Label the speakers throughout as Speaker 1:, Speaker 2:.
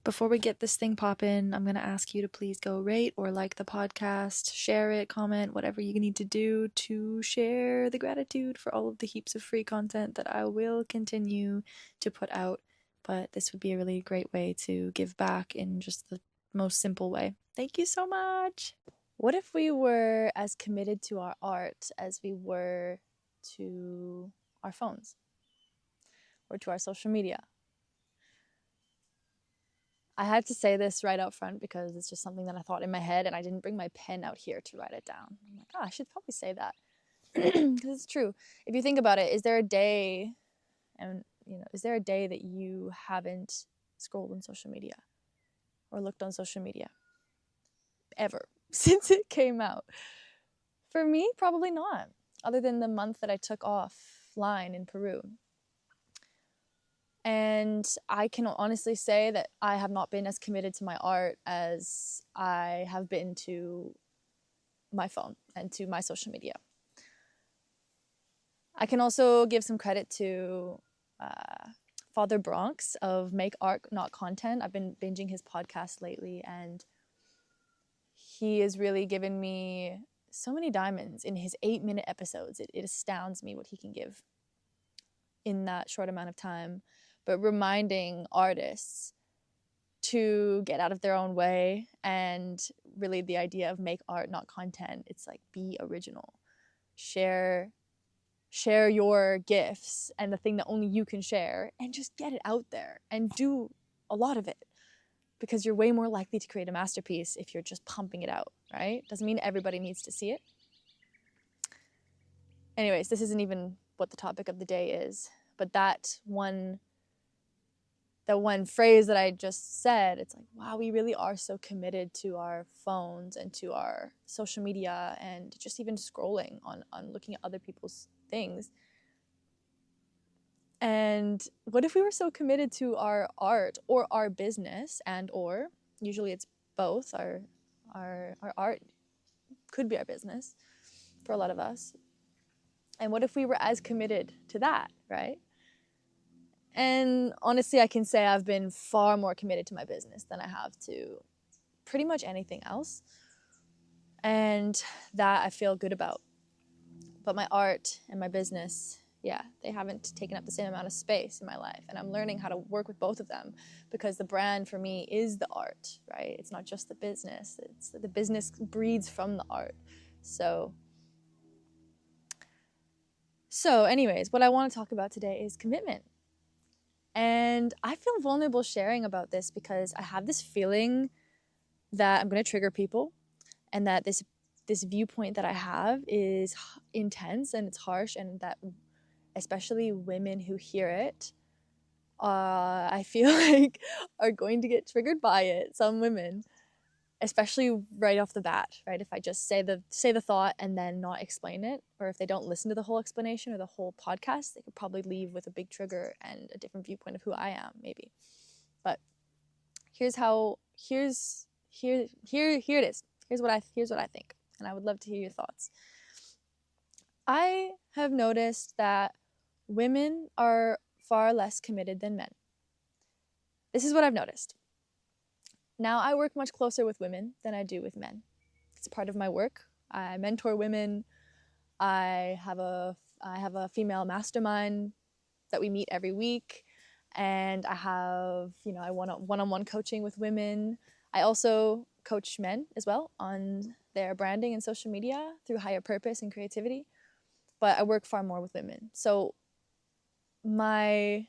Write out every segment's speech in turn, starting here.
Speaker 1: Before we get this thing poppin', I'm going to ask you to please go rate or like the podcast, share it, comment, whatever you need to do to share the gratitude for all of the heaps of free content that I will continue to put out. But this would be a really great way to give back in just the most simple way. Thank you so much. What if we were as committed to our art as we were to our phones or to our social media? I had to say this right out front because it's just something that I thought in my head, and I didn't bring my pen out here to write it down. I'm like, I should probably say that because it's true. If you think about it, is there a day, is there a day that you haven't scrolled on social media or looked on social media ever since it came out? For me, probably not, other than the month that I took offline in Peru. And I can honestly say that I have not been as committed to my art as I have been to my phone and to my social media. I can also give some credit to Father Bronx of Make Art Not Content. I've been binging his podcast lately, and he has really given me so many diamonds in his 8-minute episodes. It astounds me what he can give in that short amount of time. But reminding artists to get out of their own way, and really the idea of make art, not content. It's like, be original. Share your gifts and the thing that only you can share, and just get it out there and do a lot of it, because you're way more likely to create a masterpiece if you're just pumping it out, right? Doesn't mean everybody needs to see it. Anyways, this isn't even what the topic of the day is, but that one phrase that I just said, it's like, wow, we really are so committed to our phones and to our social media and just even scrolling on looking at other people's things. And what if we were so committed to our art or our business, and or usually it's both, our art could be our business for a lot of us. And what if we were as committed to that, right? And honestly, I can say I've been far more committed to my business than I have to pretty much anything else. And that I feel good about. But my art and my business, yeah, they haven't taken up the same amount of space in my life. And I'm learning how to work with both of them, because the brand for me is the art, right? It's not just the business. It's the business breeds from the art. So anyways, what I want to talk about today is commitment. And I feel vulnerable sharing about this because I have this feeling that I'm going to trigger people, and that this viewpoint that I have is intense and it's harsh, and that especially women who hear it, I feel like are going to get triggered by it. Some women, especially right off the bat, right? If I just say the thought and then not explain it, or if they don't listen to the whole explanation or the whole podcast, they could probably leave with a big trigger and a different viewpoint of who I am, maybe. But here it is. Here's what I think, and I would love to hear your thoughts. I have noticed that women are far less committed than men. This is what I've noticed. Now, I work much closer with women than I do with men. It's a part of my work. I mentor women. I have a female mastermind that we meet every week, and I have, I one-on-one coaching with women. I also coach men as well on their branding and social media through higher purpose and creativity, but I work far more with women. So my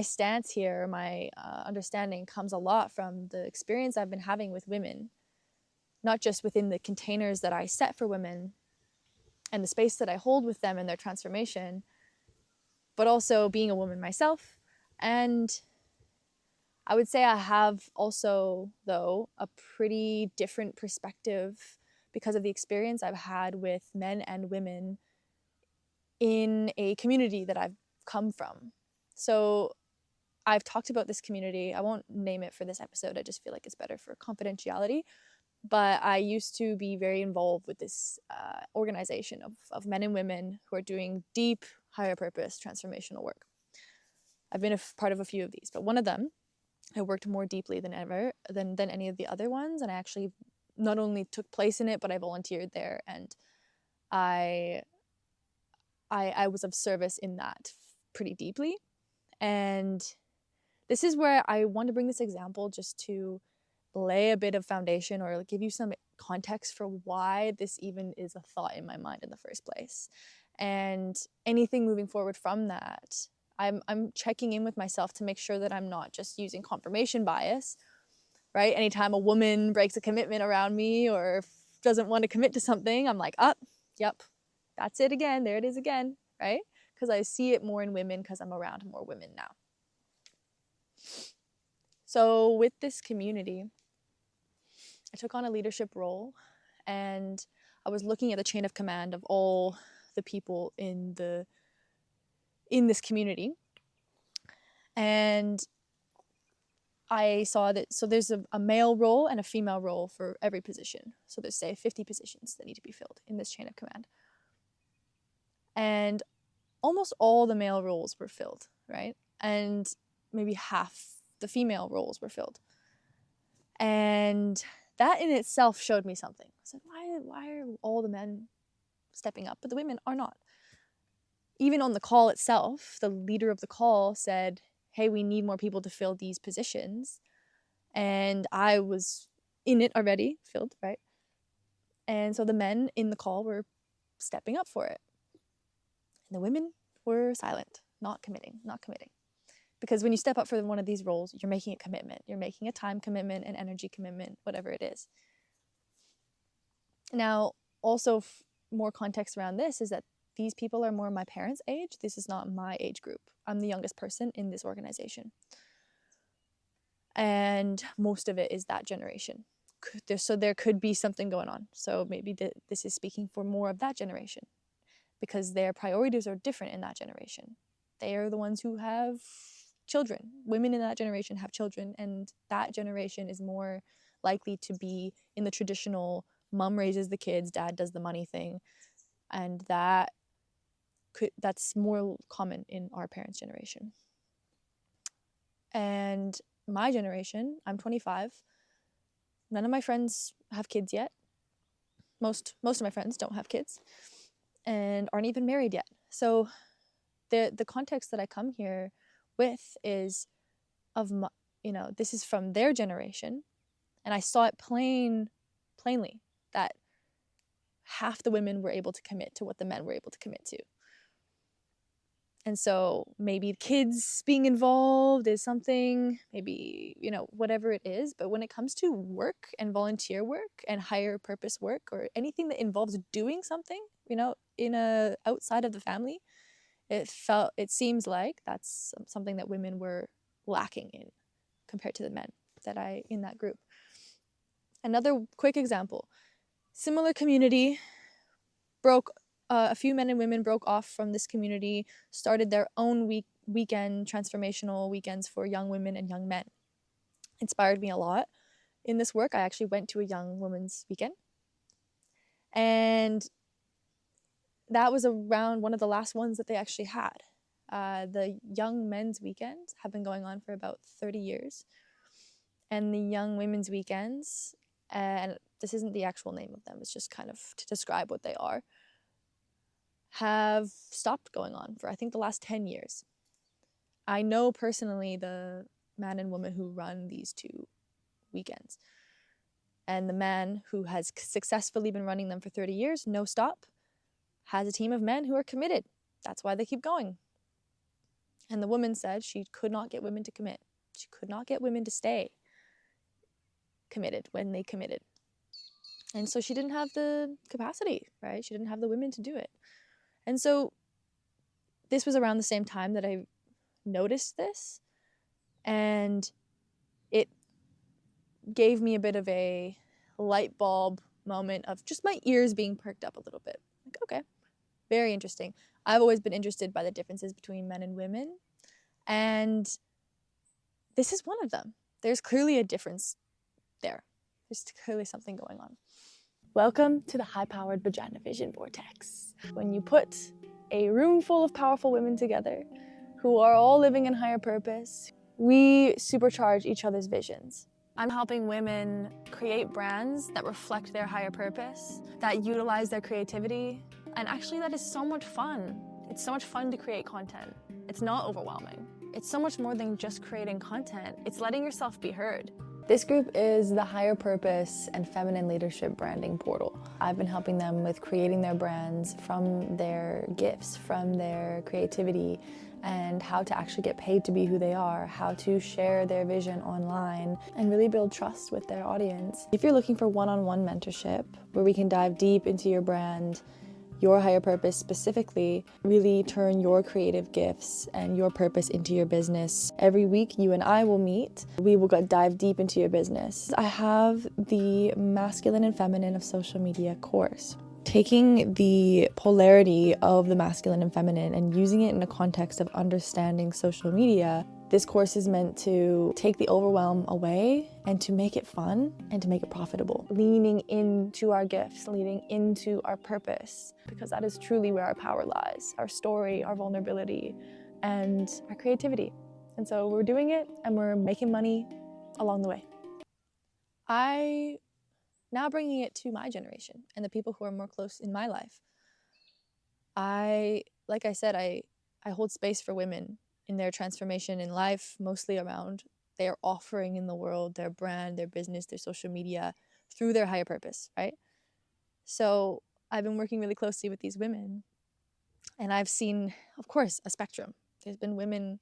Speaker 1: stance here, my understanding comes a lot from the experience I've been having with women, not just within the containers that I set for women and the space that I hold with them in their transformation, but also being a woman myself. And I would say I have also, though, a pretty different perspective because of the experience I've had with men and women in a community that I've come from. So I've talked about this community. I won't name it for this episode. I just feel like it's better for confidentiality. But I used to be very involved with this organization of men and women who are doing deep, higher purpose, transformational work. I've been a part of a few of these, but one of them I worked more deeply than any of the other ones, and I actually not only took place in it, but I volunteered there, and I was of service in that pretty deeply. And this is where I want to bring this example just to lay a bit of foundation or give you some context for why this even is a thought in my mind in the first place. And anything moving forward from that, I'm checking in with myself to make sure that I'm not just using confirmation bias, right? Anytime a woman breaks a commitment around me or doesn't want to commit to something, I'm like, yep, that's it again. There it is again, right? Because I see it more in women because I'm around more women now. So with this community, I took on a leadership role, and I was looking at the chain of command of all the people in this community. And I saw that, so there's a male role and a female role for every position. So there's, say, 50 positions that need to be filled in this chain of command. And almost all the male roles were filled, right? And maybe half the female roles were filled. And that in itself showed me something. I said, why are all the men stepping up, but the women are not? Even on the call itself, the leader of the call said, hey, we need more people to fill these positions. And I was in it already, filled, right? And so the men in the call were stepping up for it. And the women were silent, not committing. Because when you step up for one of these roles, you're making a commitment. You're making a time commitment, an energy commitment, whatever it is. Now, also more context around this is that these people are more my parents' age. This is not my age group. I'm the youngest person in this organization. And most of it is that generation. So there could be something going on. So maybe this is speaking for more of that generation, because their priorities are different in that generation. They are the ones who have children. Women in that generation have children, and that generation is more likely to be in the traditional mom raises the kids, dad does the money thing. And that's more common in our parents' generation. And my generation, I'm 25. None of my friends have kids yet. Most of my friends don't have kids and aren't even married yet. So the context that I come here with is this is from their generation, and I saw it plainly that half the women were able to commit to what the men were able to commit to. And so maybe kids being involved is something, maybe, whatever it is. But when it comes to work and volunteer work and higher purpose work, or anything that involves doing something, outside of the family, it seems like that's something that women were lacking in compared to the men in that group. Another quick example, similar community, a few men and women broke off from this community, started their own weekend, transformational weekends for young women and young men. Inspired me a lot in this work. I actually went to a young women's weekend, and that was around one of the last ones that they actually had. The young men's weekends have been going on for about 30 years, and the young women's weekends, and this isn't the actual name of them, it's just kind of to describe what they are, have stopped going on for, I think, the last 10 years. I know personally the man and woman who run these two weekends. And the man who has successfully been running them for 30 years, no stop, has a team of men who are committed. That's why they keep going. And the woman said she could not get women to commit. She could not get women to stay committed when they committed. And so she didn't have the capacity, right? She didn't have the women to do it. And so this was around the same time that I noticed this, and it gave me a bit of a light bulb moment of just my ears being perked up a little bit. Like, okay, very interesting. I've always been interested by the differences between men and women, and this is one of them. There's clearly a difference there. There's clearly something going on. Welcome to the high-powered Vagina Vision Vortex. When you put a room full of powerful women together who are all living in higher purpose, we supercharge each other's visions. I'm helping women create brands that reflect their higher purpose, that utilize their creativity, and actually that is so much fun. It's so much fun to create content. It's not overwhelming. It's so much more than just creating content. It's letting yourself be heard. This group is the Higher Purpose and Feminine Leadership Branding Portal. I've been helping them with creating their brands from their gifts, from their creativity, and how to actually get paid to be who they are, how to share their vision online, and really build trust with their audience. If you're looking for one-on-one mentorship, where we can dive deep into your brand, your higher purpose specifically, really turn your creative gifts and your purpose into your business. Every week you and I will meet. We will dive deep into your business. I have the Masculine and Feminine of Social Media course. Taking the polarity of the masculine and feminine and using it in a context of understanding social media, this course is meant to take the overwhelm away and to make it fun and to make it profitable. Leaning into our gifts, leaning into our purpose, because that is truly where our power lies, our story, our vulnerability, and our creativity. And so we're doing it and we're making money along the way. Now bringing it to my generation and the people who are more close in my life. Like I said, I hold space for women in their transformation in life, mostly around they are offering in the world their brand, their business, their social media through their higher purpose, right? So I've been working really closely with these women, and I've seen, of course, a spectrum. There's been women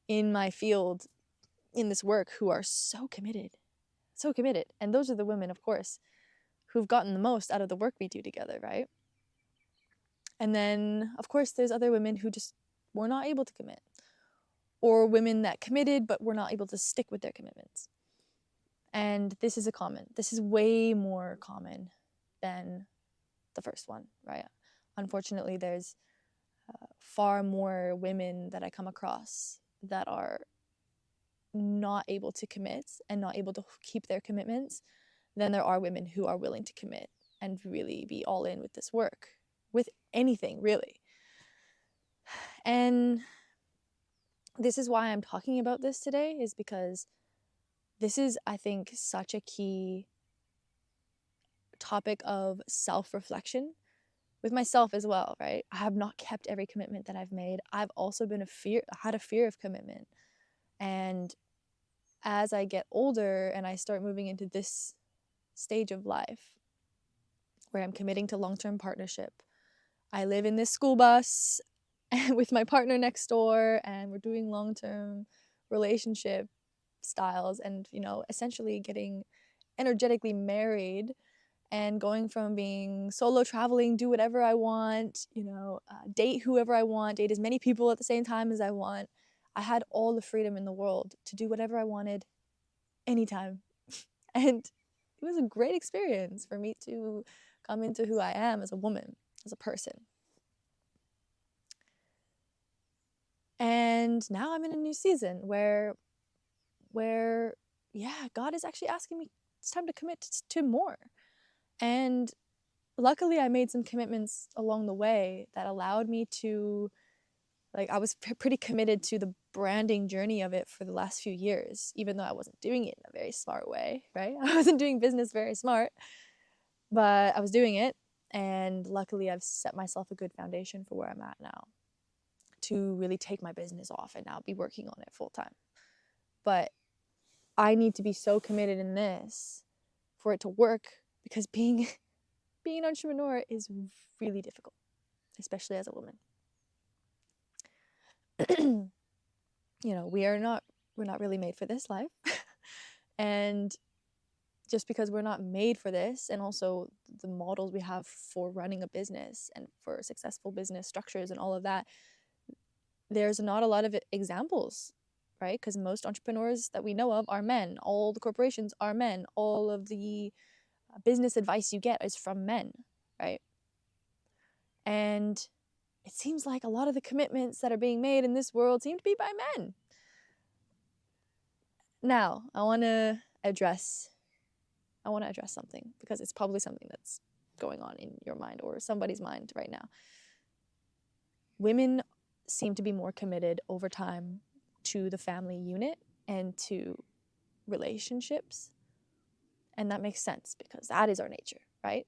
Speaker 1: in my field, in this work, who are so committed. And those are the women, of course, who've gotten the most out of the work we do together, right? And then, of course, there's other women who just were not able to commit, or women that committed but were not able to stick with their commitments. And this is way more common than the first one, right? Unfortunately, there's far more women that I come across that are not able to commit and not able to keep their commitments than there are women who are willing to commit and really be all in with this work, with anything, really. And this is why I'm talking about this today, is because this is, I think, such a key topic of self-reflection with myself as well, right? I have not kept every commitment that I've made. I've also had a fear of commitment. And as I get older and I start moving into this stage of life where I'm committing to long-term partnership, I live in this school bus with my partner next door, and we're doing long-term relationship styles and, essentially getting energetically married and going from being solo traveling, do whatever I want, date whoever I want, date as many people at the same time as I want. I had all the freedom in the world to do whatever I wanted anytime. And it was a great experience for me to come into who I am as a woman, as a person. And now I'm in a new season where God is actually asking me, it's time to commit to more. And luckily I made some commitments along the way that allowed me to, I was pretty committed to the branding journey of it for the last few years, even though I wasn't doing it in a very smart way, right? I wasn't doing business very smart, but I was doing it. And luckily I've set myself a good foundation for where I'm at now to really take my business off and now be working on it full time. But I need to be so committed in this for it to work, because being an entrepreneur is really difficult, especially as a woman. We're not really made for this life. And just because we're not made for this, and also the models we have for running a business and for successful business structures and all of that, there's not a lot of examples, right? Because most entrepreneurs that we know of are men. All the corporations are men. All of the business advice you get is from men, right? And it seems like a lot of the commitments that are being made in this world seem to be by men. Now, I want to address something, because it's probably something that's going on in your mind or somebody's mind right now. Women seem to be more committed over time to the family unit and to relationships. And that makes sense because that is our nature, right?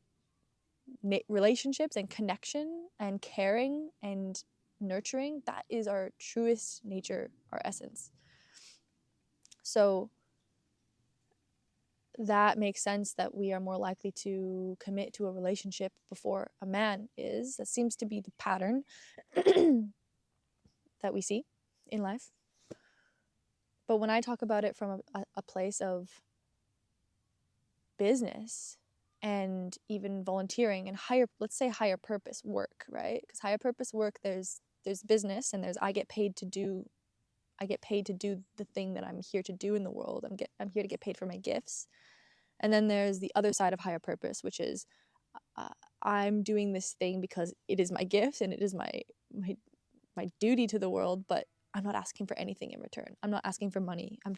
Speaker 1: Relationships and connection and caring and nurturing, that is our truest nature, our essence. So that makes sense that we are more likely to commit to a relationship before a man is. That seems to be the pattern that we see in life. But when I talk about it from a place of business and even volunteering and let's say higher purpose work, right? Because higher purpose work, there's business and there's I get paid to do the thing that I'm here to do in the world. I'm here to get paid for my gifts. And then there's the other side of higher purpose, which is I'm doing this thing because it is my gift and it is my duty to the world, but I'm not asking for anything in return. I'm not asking for money. I'm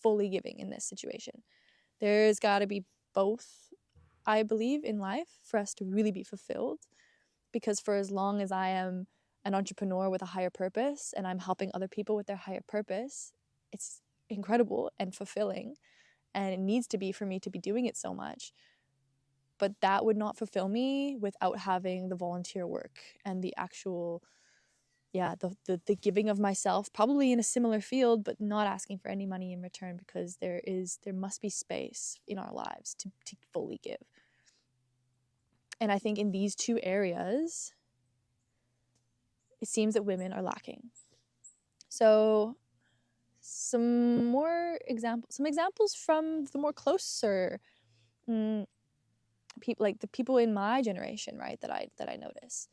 Speaker 1: fully giving in this situation. There's got to be both, I believe, in life for us to really be fulfilled. Because for as long as I am an entrepreneur with a higher purpose and I'm helping other people with their higher purpose, it's incredible and fulfilling. And it needs to be for me to be doing it so much. But that would not fulfill me without having the volunteer work and the actual, the giving of myself, probably in a similar field, but not asking for any money in return, because there must be space in our lives to fully give. And I think in these two areas, it seems that women are lacking. So some examples from the more closer people, like the people in my generation, right, that I notice.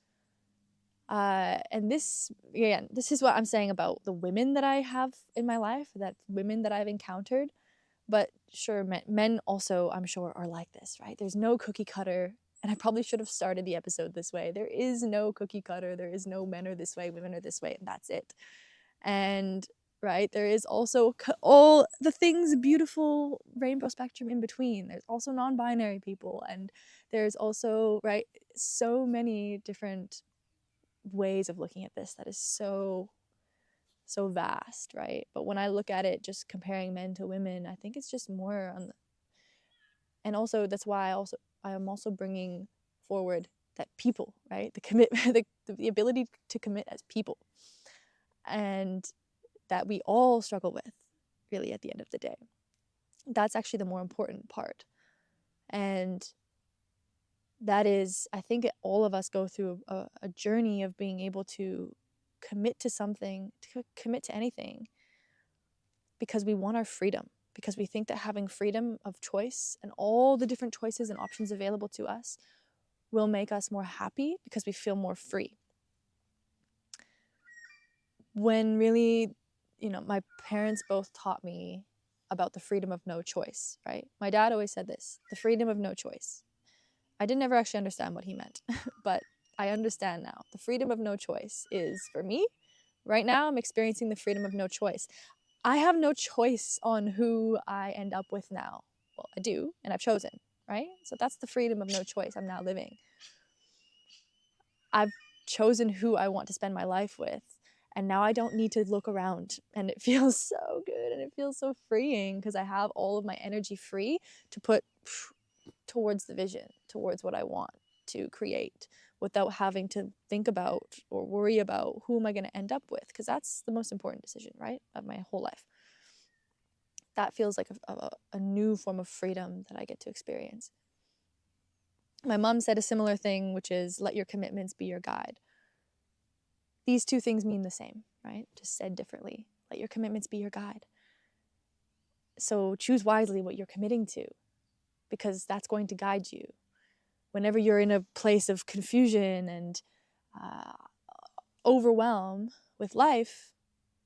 Speaker 1: And this is what I'm saying about the women that I have in my life, that women that I've encountered. But sure, men also, I'm sure, are like this, right? There's no cookie cutter. And I probably should have started the episode this way. There is no cookie cutter. There is no men are this way, women are this way, and that's it. And right, there is also all the things, beautiful rainbow spectrum in between. There's also non-binary people, and there's also, right, so many different ways of looking at this that is so vast, right? But when I look at it, just comparing men to women, I think it's just more on and also that's why I am also bringing forward that people, right? The ability to commit as people, and that we all struggle with, really, at the end of the day. That's actually the more important part. And that is, I think all of us go through a journey of being able to commit to something, to commit to anything, because we want our freedom, because we think that having freedom of choice and all the different choices and options available to us will make us more happy because we feel more free. When really, my parents both taught me about the freedom of no choice, right? My dad always said this, the freedom of no choice. I didn't ever actually understand what he meant, but I understand now. The freedom of no choice is, for me, right now, I'm experiencing the freedom of no choice. I have no choice on who I end up with now. Well, I do, and I've chosen, right? So that's the freedom of no choice I'm now living. I've chosen who I want to spend my life with, and now I don't need to look around, and it feels so good and it feels so freeing because I have all of my energy free to put towards the vision, towards what I want to create, without having to think about or worry about who am I going to end up with, because that's the most important decision, right, of my whole life. That feels like a new form of freedom that I get to experience. My mom said a similar thing, which is let your commitments be your guide. These two things mean the same, right? Just said differently. Let your commitments be your guide. So choose wisely what you're committing to, because that's going to guide you. Whenever you're in a place of confusion and overwhelm with life,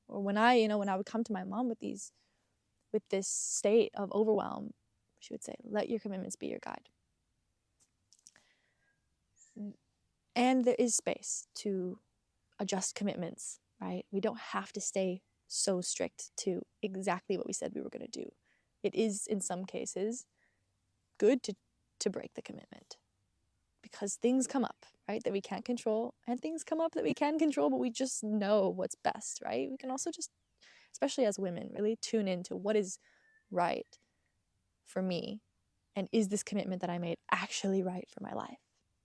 Speaker 1: or when I would come to my mom with this state of overwhelm, she would say, let your commitments be your guide. And there is space to adjust commitments, right? We don't have to stay so strict to exactly what we said we were going to do. It is, in some cases, good to break the commitment, because things come up, right, that we can't control, and things come up that we can control, but we just know what's best, right? We can also just especially as women, really tune into what is right for me, and is this commitment that I made actually right for my life?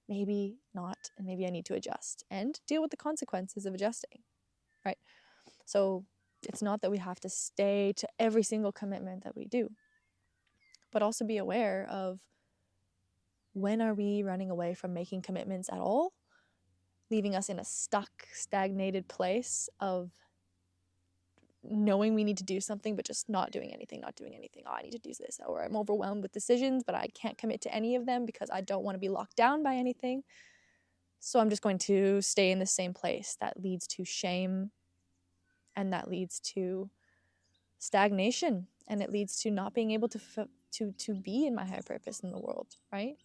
Speaker 1: Maybe not, and maybe I need to adjust and deal with the consequences of adjusting, right? So it's not that we have to stay to every single commitment that we do, but also be aware of, when are we running away from making commitments at all, leaving us in a stuck, stagnated place of knowing we need to do something but just not doing anything. Oh, I need to do this, or I'm overwhelmed with decisions but I can't commit to any of them because I don't want to be locked down by anything, so I'm just going to stay in the same place. That leads to shame, and that leads to stagnation, and it leads to not being able to be in my higher purpose in the world, right?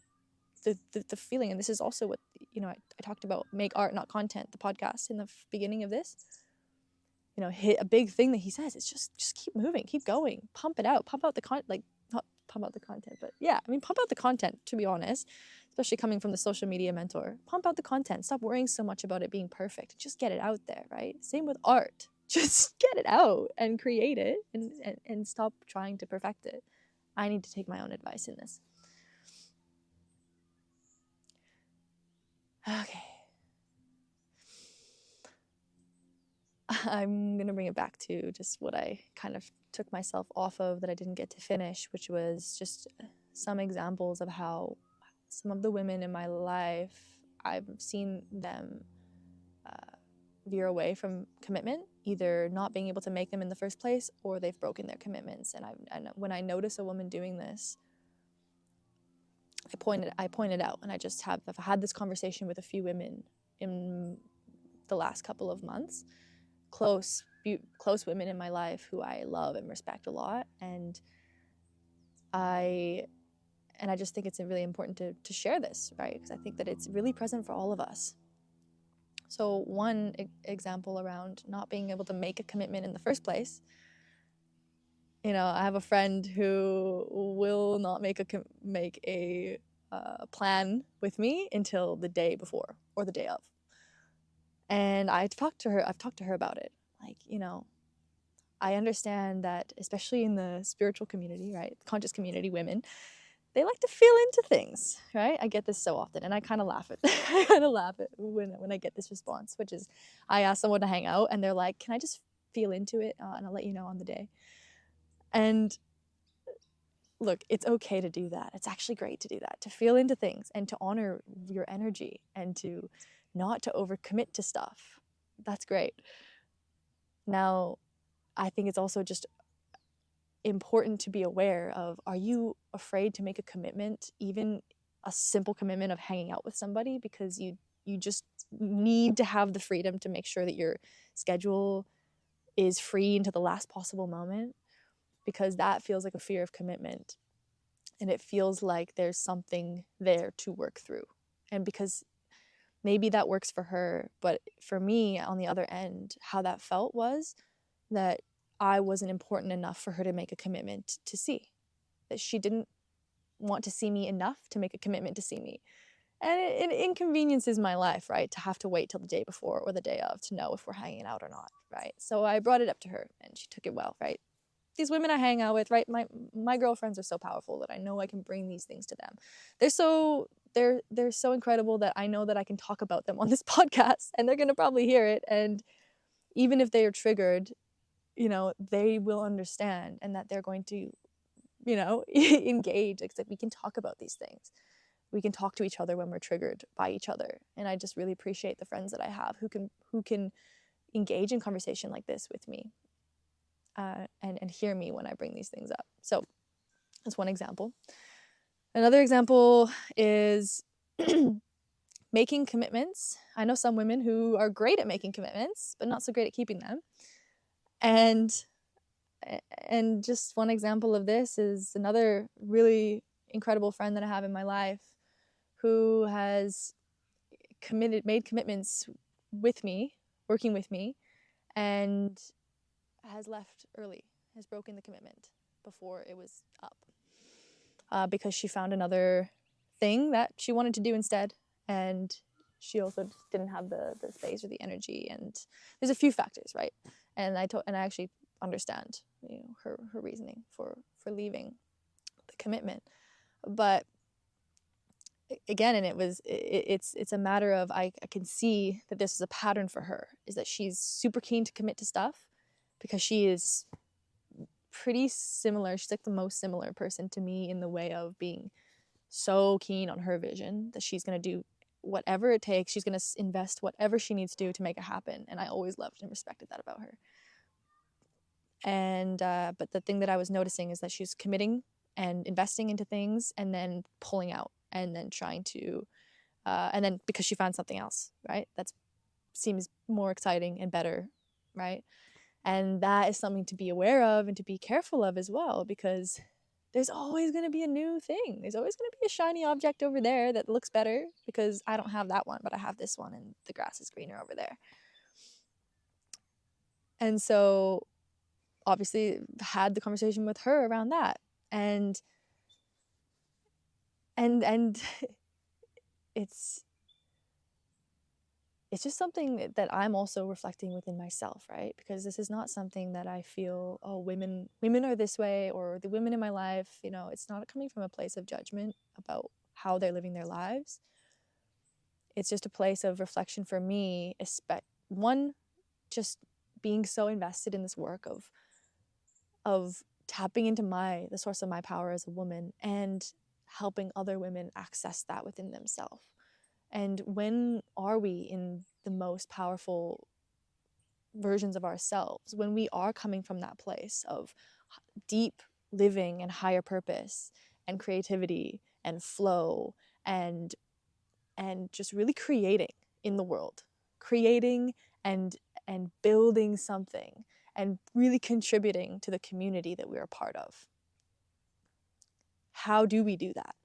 Speaker 1: The feeling, and this is also what, I talked about make art not content, the podcast, in the beginning of this. Hit a big thing that he says, it's just keep moving, keep going, pump it out, pump out the not pump out the content, but yeah, pump out the content, to be honest, especially coming from the social media mentor. Pump out the content, stop worrying so much about it being perfect, just get it out there, right? Same with art, just get it out and create it, and stop trying to perfect it. I need to take my own advice in this. Okay. I'm going to bring it back to just what I kind of took myself off of that I didn't get to finish, which was just some examples of how some of the women in my life, I've seen them veer away from commitment, either not being able to make them in the first place, or they've broken their commitments. And when I notice a woman doing this, I pointed out, and I've had this conversation with a few women in the last couple of months, close women in my life who I love and respect a lot, and I just think it's really important to share this, right? Because I think that it's really present for all of us. So one example around not being able to make a commitment in the first place, I have a friend who will not make a plan with me until the day before or the day of. And I've talked to her about it. I understand that, especially in the spiritual community, right? Conscious community women, they like to feel into things, right? I get this so often, and I kind of laugh at when I get this response, which is, I ask someone to hang out, and they're like, "Can I just feel into it, and I'll let you know on the day?" And look, it's okay to do that. It's actually great to do that, to feel into things and to honor your energy and to not to overcommit to stuff. That's great. Now, I think it's also just important to be aware of, are you afraid to make a commitment, even a simple commitment of hanging out with somebody, because you just need to have the freedom to make sure that your schedule is free into the last possible moment, because that feels like a fear of commitment, and it feels like there's something there to work through. And because maybe that works for her, but for me, on the other end, how that felt was that I wasn't important enough for her to make a commitment to see, that she didn't want to see me enough to make a commitment to see me. And it inconveniences my life, right? To have to wait till the day before or the day of to know if we're hanging out or not, right? So I brought it up to her, and she took it well, right? These women I hang out with, right? My girlfriends are so powerful that I know I can bring these things to them. They're so incredible that I know that I can talk about them on this podcast, and they're going to probably hear it. And even if they are triggered, they will understand, and that they're going to, engage. Like, we can talk about these things. We can talk to each other when we're triggered by each other. And I just really appreciate the friends that I have who can engage in conversation like this with me, and hear me when I bring these things up. So that's one example. Another example is making commitments. I know some women who are great at making commitments, but not so great at keeping them. And just one example of this is another really incredible friend that I have in my life who has made commitments with me, working with me, and has left early, has broken the commitment before it was up, because she found another thing that she wanted to do instead, and she also didn't have the space or the energy, and there's a few factors, right? And I actually understand, her reasoning for leaving the commitment. But again, and it's a matter of, I can see that this is a pattern for her, is that she's super keen to commit to stuff because she is pretty similar. She's like the most similar person to me in the way of being so keen on her vision that she's going to do whatever it takes. She's going to invest whatever she needs to do to make it happen. And I always loved and respected that about her. And but the thing that I was noticing is that she's committing and investing into things and then pulling out and then trying to and then because she found something else, right, that seems more exciting and better, right? And that is something to be aware of and to be careful of as well, because there's always going to be a new thing. There's always going to be a shiny object over there that looks better because I don't have that one, but I have this one and the grass is greener over there. And so obviously had the conversation with her around that. And it's just something that I'm also reflecting within myself, right? Because this is not something that I feel, oh, women are this way, or the women in my life, it's not coming from a place of judgment about how they're living their lives. It's just a place of reflection for me, one, just being so invested in this work of tapping into the source of my power as a woman and helping other women access that within themselves. And when are we in the most powerful versions of ourselves? When we are coming from that place of deep living and higher purpose and creativity and flow and just really creating in the world, creating and building something and really contributing to the community that we're a part of. How do we do that?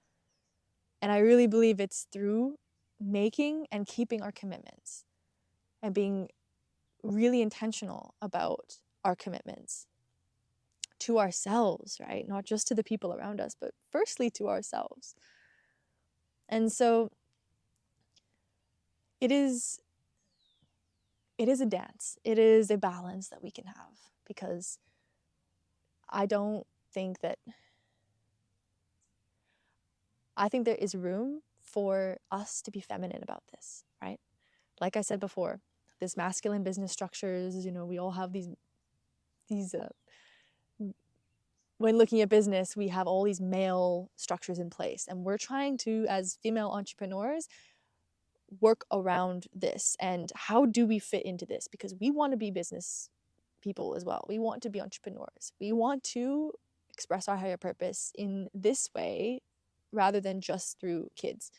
Speaker 1: And I really believe it's through making and keeping our commitments and being really intentional about our commitments to ourselves, right? Not just to the people around us, but firstly to ourselves. And so it is a dance. It is a balance that we can have, because I think there is room for us to be feminine about this, right? Like I said before, this masculine business structures, we all have these when looking at business, we have all these male structures in place, and we're trying to, as female entrepreneurs, work around this. And how do we fit into this? Because we want to be business people as well. We want to be entrepreneurs. We want to express our higher purpose in this way rather than just through kids.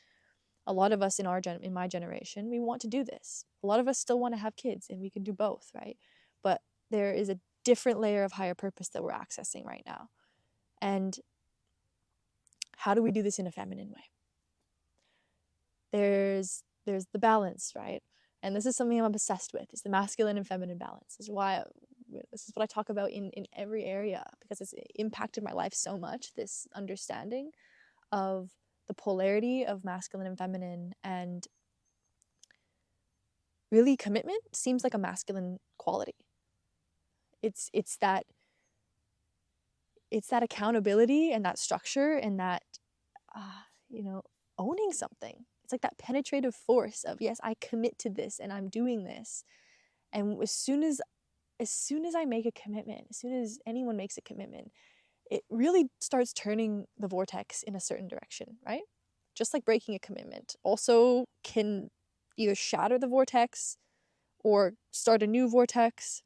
Speaker 1: A lot of us in my generation, we want to do this. A lot of us still want to have kids, and we can do both, right? But there is a different layer of higher purpose that we're accessing right now. And how do we do this in a feminine way? There's the balance, right? And this is something I'm obsessed with, is the masculine and feminine balance. This is what I talk about in every area, because it's impacted my life so much, this understanding of the polarity of masculine and feminine. And really, commitment seems like a masculine quality. It's that accountability and that structure and that owning something. It's like that penetrative force of, yes, I commit to this and I'm doing this. And as soon as I make a commitment, as soon as anyone makes a commitment, it really starts turning the vortex in a certain direction, right? Just like breaking a commitment also can either shatter the vortex or start a new vortex.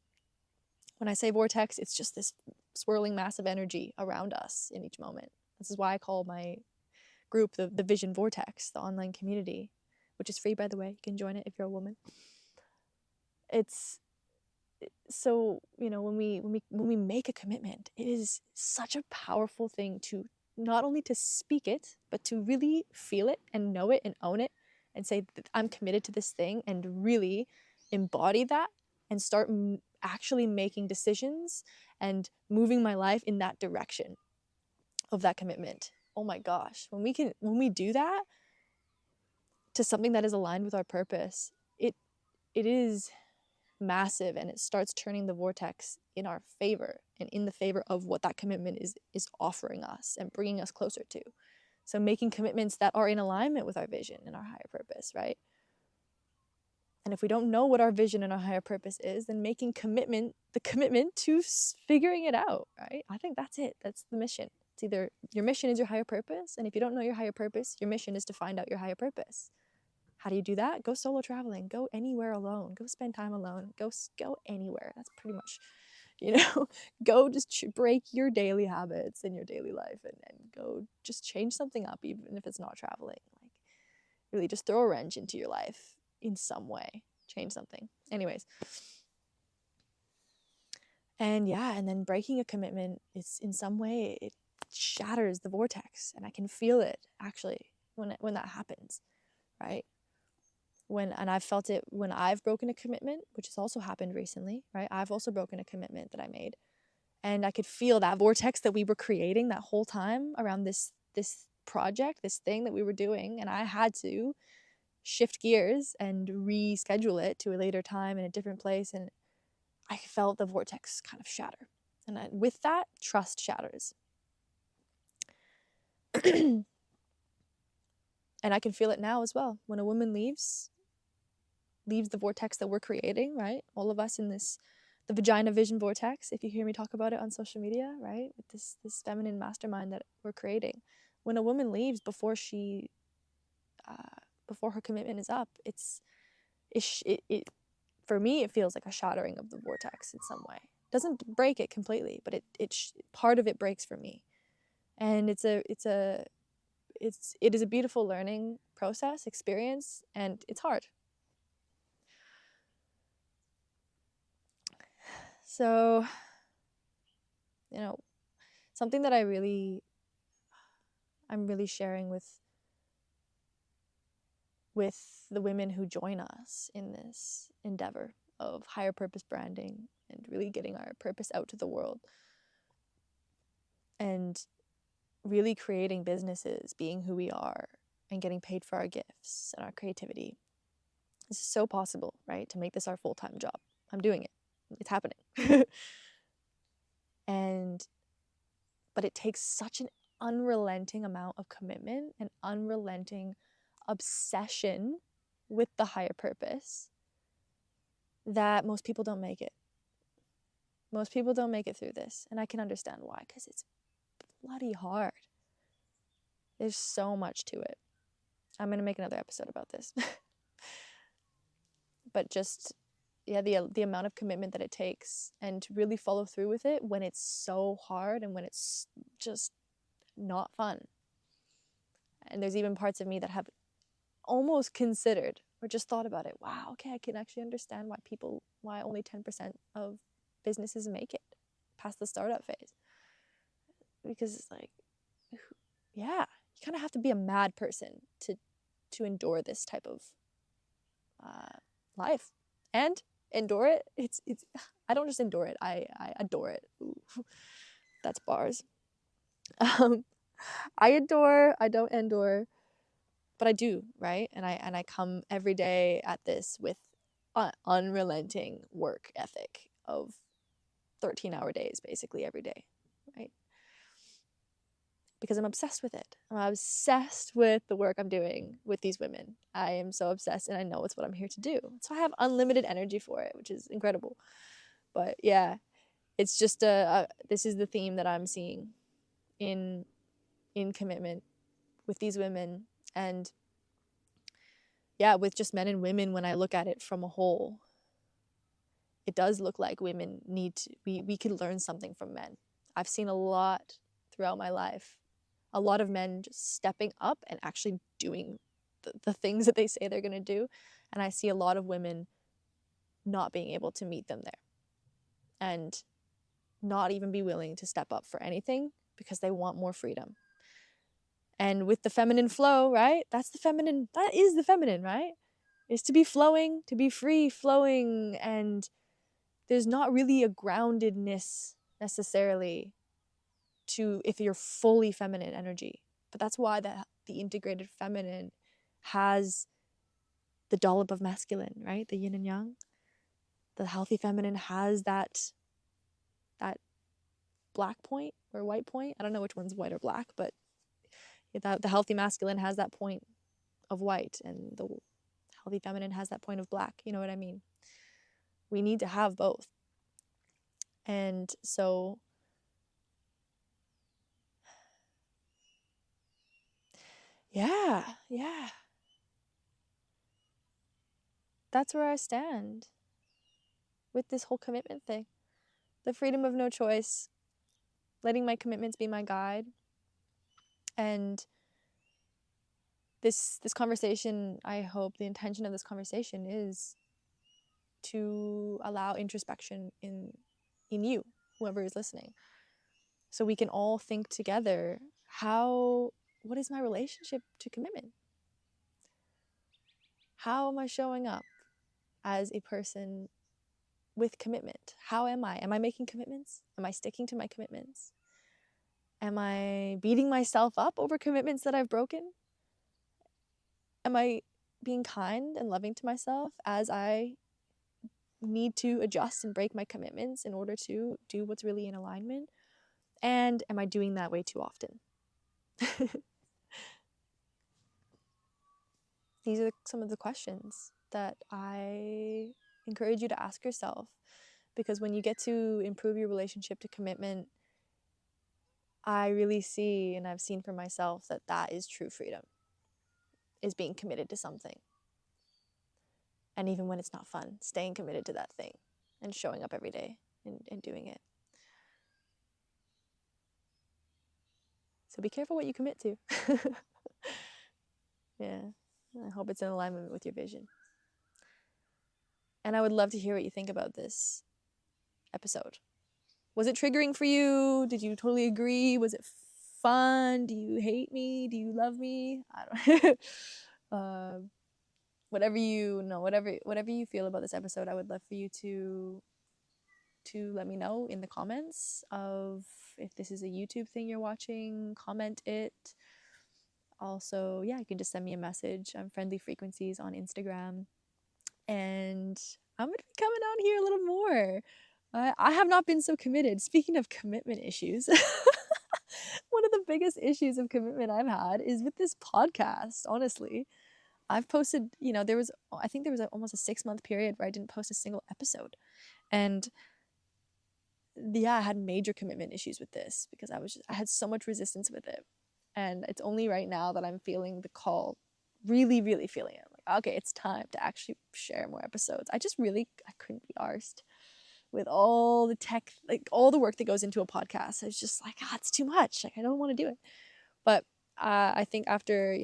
Speaker 1: When I say vortex, it's just this swirling mass of energy around us in each moment. This is why I call my group the Vision Vortex, the online community, which is free, by the way. You can join it if you're a woman. It's so, when we make a commitment, it is such a powerful thing to not only to speak it, but to really feel it and know it and own it and say that I'm committed to this thing, and really embody that and start actually making decisions and moving my life in that direction of that commitment. Oh my gosh, when we do that to something that is aligned with our purpose, it is massive, and it starts turning the vortex in our favor and in the favor of what that commitment is offering us and bringing us closer to. So making commitments that are in alignment with our vision and our higher purpose, right? And if we don't know what our vision and our higher purpose is, then making the commitment to figuring it out, right? I think that's it. That's the mission. It's either your mission is your higher purpose, and if you don't know your higher purpose, your mission is to find out your higher purpose. How do you do that? Go solo traveling. Go anywhere alone. Go spend time alone. Go anywhere. That's pretty much, go just break your daily habits in your daily life and go just change something up, even if it's not traveling. Like, really just throw a wrench into your life in some way. Change something. Anyways. And yeah, and then breaking a commitment is in some way, it shatters the vortex, and I can feel it actually when that happens, right? And I've felt it when I've broken a commitment, which has also happened recently, right? I've also broken a commitment that I made, and I could feel that vortex that we were creating that whole time around this project, this thing that we were doing, and I had to shift gears and reschedule it to a later time in a different place, and I felt the vortex kind of shatter. And with that, trust shatters. And I can feel it now as well. When a woman leaves the vortex that we're creating, right? All of us in the Vagina vision vortex, if you hear me talk about it on social media, right? With this feminine mastermind that we're creating. When a woman leaves before her commitment is up, it for me, it feels like a shattering of the vortex in some way. It doesn't break it completely, but part of it breaks for me. And it is a beautiful learning process, experience, and it's hard. So, something that I'm really sharing with the women who join us in this endeavor of higher purpose branding and really getting our purpose out to the world and really creating businesses, being who we are, and getting paid for our gifts and our creativity. This is so possible, right? To make this our full-time job. I'm doing it. It's happening. But it takes such an unrelenting amount of commitment and unrelenting obsession with the higher purpose that most people don't make it. Most people don't make it through this, and I can understand why, because it's bloody hard. There's so much to it. I'm going to make another episode about this. But just, yeah, the amount of commitment that it takes, and to really follow through with it when it's so hard and when it's just not fun. And there's even parts of me that have almost considered or just thought about it. Wow, okay, I can actually understand why only 10% of businesses make it past the startup phase. Because it's like, yeah, you kind of have to be a mad person to endure this type of life and endure it. It's I don't just endure it, I adore it. Ooh, that's bars. I adore, I don't endure, but I do, right? And I come every day at this with unrelenting work ethic of 13-hour days basically every day, right? Because I'm obsessed with it. I'm obsessed with the work I'm doing with these women. I am so obsessed, and I know it's what I'm here to do. So I have unlimited energy for it, which is incredible. But yeah, it's just this is the theme that I'm seeing in commitment with these women, and yeah, with just men and women. When I look at it from a whole, it does look like women we could learn something from men. I've seen a lot throughout my life, a lot of men just stepping up and actually doing the things that they say they're going to do, and I see a lot of women not being able to meet them there and not even be willing to step up for anything because they want more freedom. And with the feminine flow, right? That is the feminine, right? Is to be flowing, to be free flowing, and there's not really a groundedness necessarily to if you're fully feminine energy. But that's why the integrated feminine has the dollop of masculine, right? The yin and yang. The healthy feminine has that black point or white point. I don't know which one's white or black, but the healthy masculine has that point of white, and the healthy feminine has that point of black. You know what I mean? We need to have both. And so yeah, that's where I stand with this whole commitment thing. The freedom of no choice, letting my commitments be my guide. And this conversation, I hope the intention of this conversation is to allow introspection in you, whoever is listening, so we can all think together, what is my relationship to commitment? How am I showing up as a person with commitment? How am I? Am I making commitments? Am I sticking to my commitments? Am I beating myself up over commitments that I've broken? Am I being kind and loving to myself as I need to adjust and break my commitments in order to do what's really in alignment? And am I doing that way too often? These are some of the questions that I encourage you to ask yourself, because when you get to improve your relationship to commitment, I really see, and I've seen for myself, that that is true freedom, is being committed to something. And even when it's not fun, staying committed to that thing and showing up every day and doing it. So be careful what you commit to. Yeah, I hope it's in alignment with your vision. And I would love to hear what you think about this episode. Was it triggering for you? Did you totally agree? Was it fun? Do you hate me? Do you love me? I don't whatever you know, whatever you feel about this episode, I would love for you to let me know in the comments. Of if this is a YouTube thing you're watching, comment it. Also, yeah, you can just send me a message. I'm Friendly Frequencies on Instagram. And I'm going to be coming on here a little more. I have not been so committed. Speaking of commitment issues, one of the biggest issues of commitment I've had is with this podcast, honestly. I've posted, I think there was almost a 6-month period where I didn't post a single episode. And yeah, I had major commitment issues with this because I had so much resistance with it. And it's only right now that I'm feeling the call, really, really feeling it. Like, okay, it's time to actually share more episodes. I couldn't be arsed with all the tech, like all the work that goes into a podcast. I was just like, it's too much. Like, I don't want to do it. But I think after,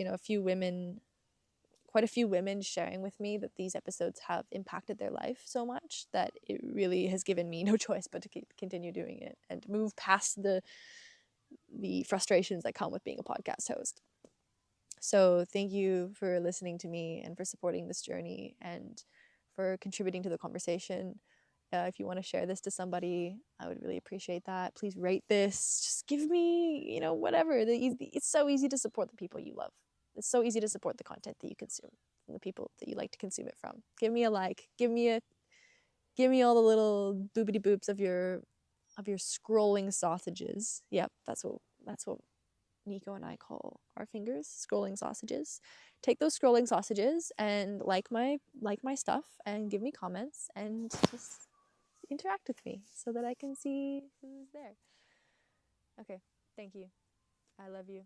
Speaker 1: quite a few women sharing with me that these episodes have impacted their life so much, that it really has given me no choice but to continue doing it and move past the frustrations that come with being a podcast host. So thank you for listening to me and for supporting this journey and for contributing to the conversation. If you want to share this to somebody, I would really appreciate that. Please rate this. Just give me, whatever. It's so easy to support the people you love. It's so easy to support the content that you consume from the people that you like to consume it from. Give me a like. Give me all the little boobity boops of your scrolling sausages. Yep, that's what Nico and I call our fingers, scrolling sausages. Take those scrolling sausages and like my stuff and give me comments and just interact with me so that I can see who's there. Okay, thank you. I love you.